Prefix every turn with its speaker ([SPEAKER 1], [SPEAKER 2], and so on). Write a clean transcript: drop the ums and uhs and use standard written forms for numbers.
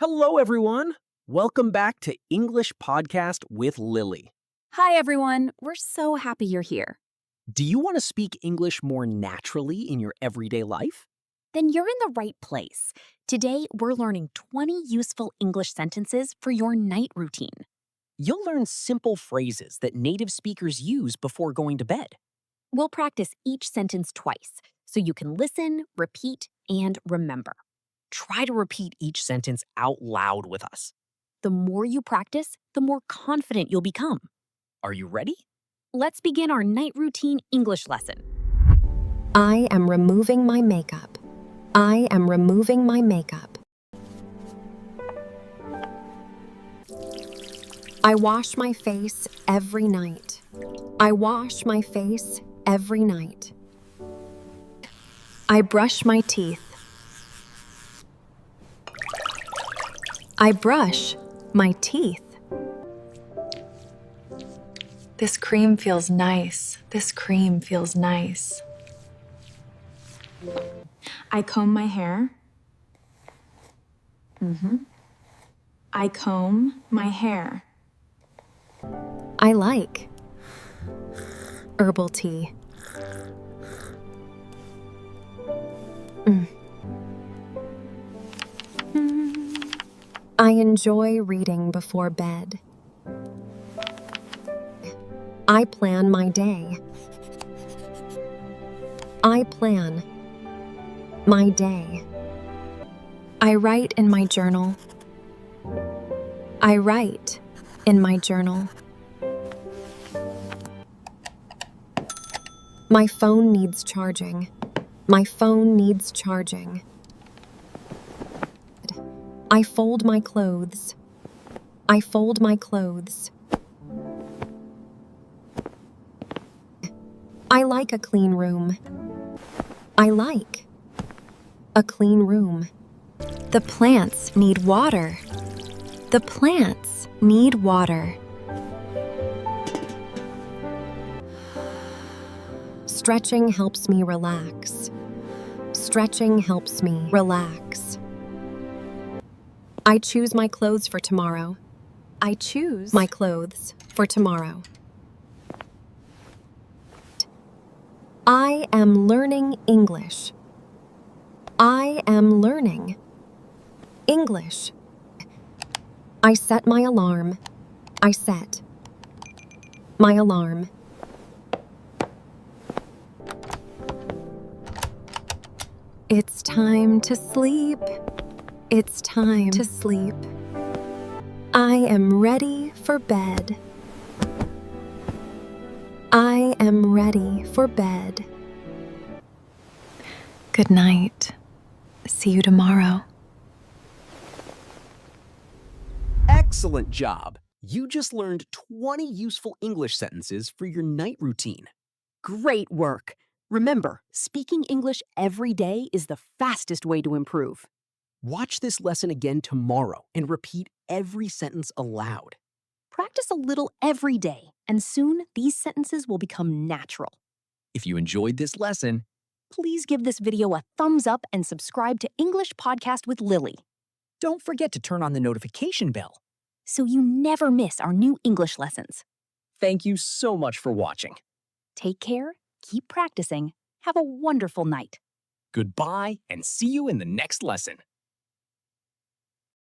[SPEAKER 1] Hello, everyone. Welcome back to English Podcast with Lily.
[SPEAKER 2] Hi, everyone. We're so happy you're here.
[SPEAKER 1] Do you want to speak English more naturally in your everyday life?
[SPEAKER 2] Then you're in the right place. Today, we're learning 20 useful English sentences for your night routine.
[SPEAKER 1] You'll learn simple phrases that native speakers use before going to bed.
[SPEAKER 2] We'll practice each sentence twice so you can listen, repeat, and remember.
[SPEAKER 1] Try to repeat each sentence out loud with us.
[SPEAKER 2] The more you practice, the more confident you'll become.
[SPEAKER 1] Are you ready?
[SPEAKER 2] Let's begin our night routine English lesson.
[SPEAKER 3] I am removing my makeup. I am removing my makeup. I wash my face every night. I wash my face every night. I brush my teeth. I brush my teeth.
[SPEAKER 4] This cream feels nice. This cream feels nice. I comb my hair. I comb my hair.
[SPEAKER 3] I like herbal tea. I enjoy reading before bed. I plan my day. I plan my day. I write in my journal. I write in my journal. My phone needs charging. My phone needs charging. I fold my clothes. I fold my clothes. I like a clean room. I like a clean room. The plants need water. The plants need water. Stretching helps me relax. Stretching helps me relax. I choose my clothes for tomorrow. I choose my clothes for tomorrow. I am learning English. I am learning English. I set my alarm. I set my alarm. It's time to sleep. It's time to sleep. I am ready for bed. I am ready for bed.
[SPEAKER 4] Good night. See you tomorrow.
[SPEAKER 1] Excellent job! You just learned 20 useful English sentences for your night routine.
[SPEAKER 2] Great work. Remember, speaking English every day is the fastest way to improve.
[SPEAKER 1] Watch this lesson again tomorrow and repeat every sentence aloud.
[SPEAKER 2] Practice a little every day, and soon these sentences will become natural.
[SPEAKER 1] If you enjoyed this lesson,
[SPEAKER 2] Please give this video a thumbs up and subscribe to English Podcast with Lily
[SPEAKER 1] don't forget to turn on the notification bell.
[SPEAKER 2] so you never miss our new English lessons.
[SPEAKER 1] Thank you so much for watching.
[SPEAKER 2] Take care, keep practicing, have a wonderful night.
[SPEAKER 1] Goodbye, and see you in the next lesson.